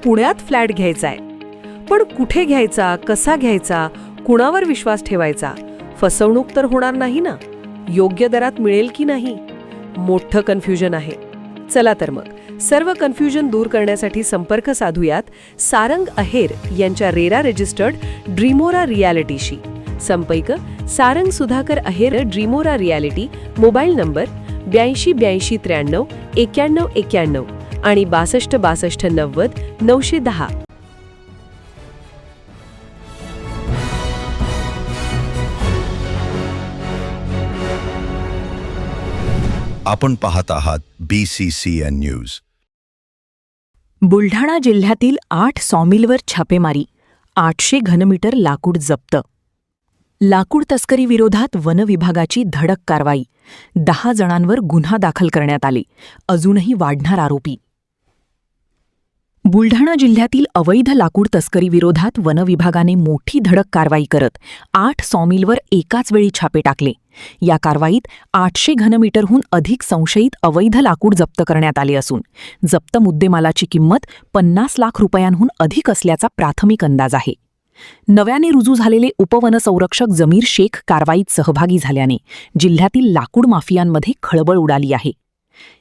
पुण्यात फ्लॅट घ्यायचा आहे. पण कुठे घ्यायचा, कसा घ्यायचा, कुणावर विश्वास ठेवायचा? फसवणूक तर होणार नाही ना? योग्य दरात मिळेल की नाही? मोठं कन्फ्युजन आहे. चला तर मग सर्व कन्फ्युजन दूर करण्यासाठी संपर्क साधूयात सारंग अहेर यांच्या रेरा रजिस्टर्ड ड्रीमोरा रियालिटीशी. संपर्क सारंग सुधाकर अहेर, ड्रीमोरा रियालिटी. मोबाईल नंबर 82 83 93 91 आणि 62 62 90 910. आपण पाहत आहात BCCN न्यूज. बुलढाणा जिल्ह्यातील 8 सॉमिलवर छापेमारी, 800 घनमीटर लाकूड जप्त. लाकूड तस्करी विरोधात वन विभागाची धडक कारवाई. 10 जणांवर गुन्हा दाखल करण्यात आले. अजूनही वाढणार आरोपी. बुलढाणा जिल्ह्यातील अवैध लाकूड तस्करी विरोधात वन विभागाने मोठी धडक कारवाई करत 8 सॉमिलवर एकाच वेळी छापे टाकले. या कारवाईत 800 घनमीटरहून अधिक संशयित अवैध लाकूड जप्त करण्यात आले असून जप्त मुद्देमालाची किंमत 50 लाख रुपयांहून अधिक असल्याचा प्राथमिक अंदाज आहे. नव्याने रुजू झालेले उपवनसंरक्षक जमीर शेख कारवाईत सहभागी झाल्याने जिल्ह्यातील लाकूड माफियांमध्ये खळबळ उडाली आहे.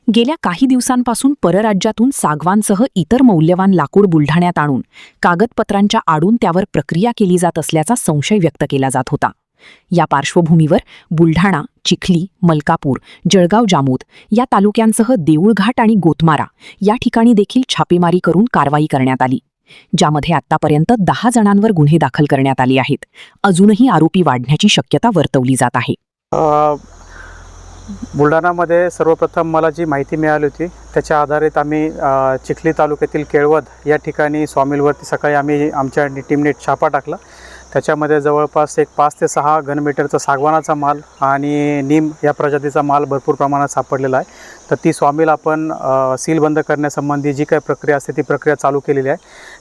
गेल्या काही दिवसांपासून परराज्यातून सागवानसह इतर मौल्यवान लाकूड बुलढाण्यात आणून कागदपत्रांच्या आडून त्यावर प्रक्रिया केली जात असल्याचा संशय व्यक्त केला जात होता. या पार्श्वभूमीवर बुलढाणा, चिखली, मलकापूर, जळगाव जामोद या तालुक्यांसह देऊळघाट आणि गोतमारा या ठिकाणी देखील छापेमारी करून कारवाई करण्यात आली, ज्यामध्ये आतापर्यंत 10 जणांवर गुन्हे दाखल करण्यात आले आहेत. अजूनही आरोपी वाढण्याची शक्यता वर्तवली जात आहे. बुलढाणामध्ये सर्वप्रथम मला जी माहिती मिळाली होती त्याच्या आधारित आम्ही चिखली तालुक्यातील केळवद या ठिकाणी सॉमिलवरती सकाळी आम्ही आमच्या टीमने छापा टाकला. त्याच्यामध्ये जवळपास एक 5 ते 6 घनमीटरचा सागवानाचा माल आणि नीम या प्रजातीचा माल भरपूर प्रमाणात सापडलेला आहे. तर ती सॉमिल आपण सीलबंद करण्यासंबंधी जी काही प्रक्रिया असते ती प्रक्रिया चालू केलेली आहे.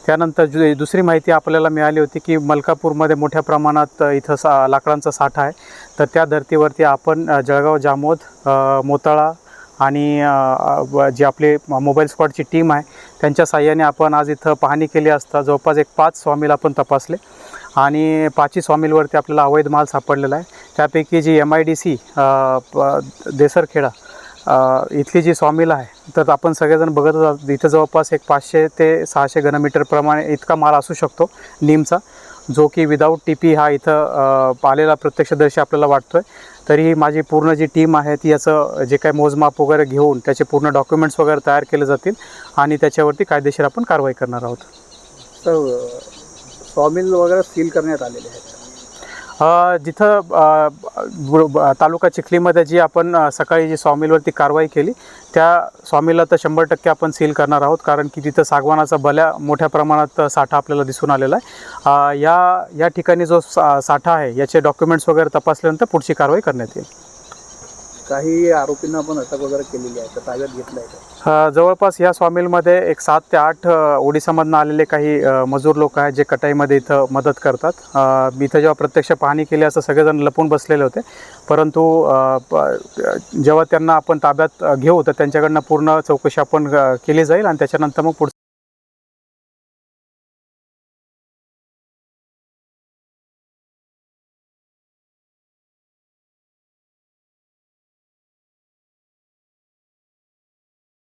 त्यानंतर दुसरी माहिती आपल्याला मिळाली होती की मलकापूरमध्ये मोठ्या प्रमाणात इथं लाकडांचा साठा आहे. तर त्या धर्तीवरती आपण जळगाव जामोद, मोताळा आणि जी आपली मोबाईल स्क्वॉडची टीम आहे त्यांच्या साहाय्याने आपण आज इथं पाहणी केली असता जवळपास एक 5 सॉमिल आपण तपासले आणि 5 सॉमिलवरती आपल्याला अवैध माल सापडलेला आहे. त्यापैकी जी MIDC देसरखेडा इथली जी सॉमिल आहे तर आपण सगळेजण बघत आहोत इथं जवळपास एक 500 ते 600 घनमीटर प्रमाणे इतका माल असू शकतो नीमचा, जो की विदाऊट TP हा इथं आलेला प्रत्यक्षदर्शी आपल्याला वाटतो आहे. तरी माझी पूर्ण जी टीम आहे ती याचं जे काही मोजमाप वगैरे घेऊन त्याचे पूर्ण डॉक्युमेंट्स वगैरे तयार केले जातील आणि त्याच्यावरती कायदेशीर आपण कारवाई करणार आहोत. तर सॉमिल वगैरे सील करण्यात आलेले आहेत. जिथं तालुका चिखलीमध्ये जी आपण सकाळी जी सॉमिलवरती कारवाई केली त्या सॉमिलला तर 100% आपण सील करणार आहोत, कारण की तिथं सागवानाचा भल्या मोठ्या प्रमाणात साठा आपल्याला दिसून आलेला आहे. या ठिकाणी जो साठा आहे याचे डॉक्युमेंट्स वगैरे तपासल्यानंतर पुढची कारवाई करण्यात येईल. काही आरोपींना आपण अटक वगैरे केलेली आहे, तर ताब्यात घेतलं आहे का? जवळपास या सॉमिलमध्ये एक 7 ते 8 ओडिसामधून आलेले काही मजूर लोक आहेत जे कटाईमध्ये इथं मदत करतात. इथं जेव्हा प्रत्यक्ष पाहणी केली असं सगळेजण लपून बसलेले होते, परंतु जेव्हा त्यांना आपण ताब्यात घेऊ तर त्यांच्याकडनं पूर्ण चौकशी आपण केली जाईल आणि त्याच्यानंतर मग पुढचं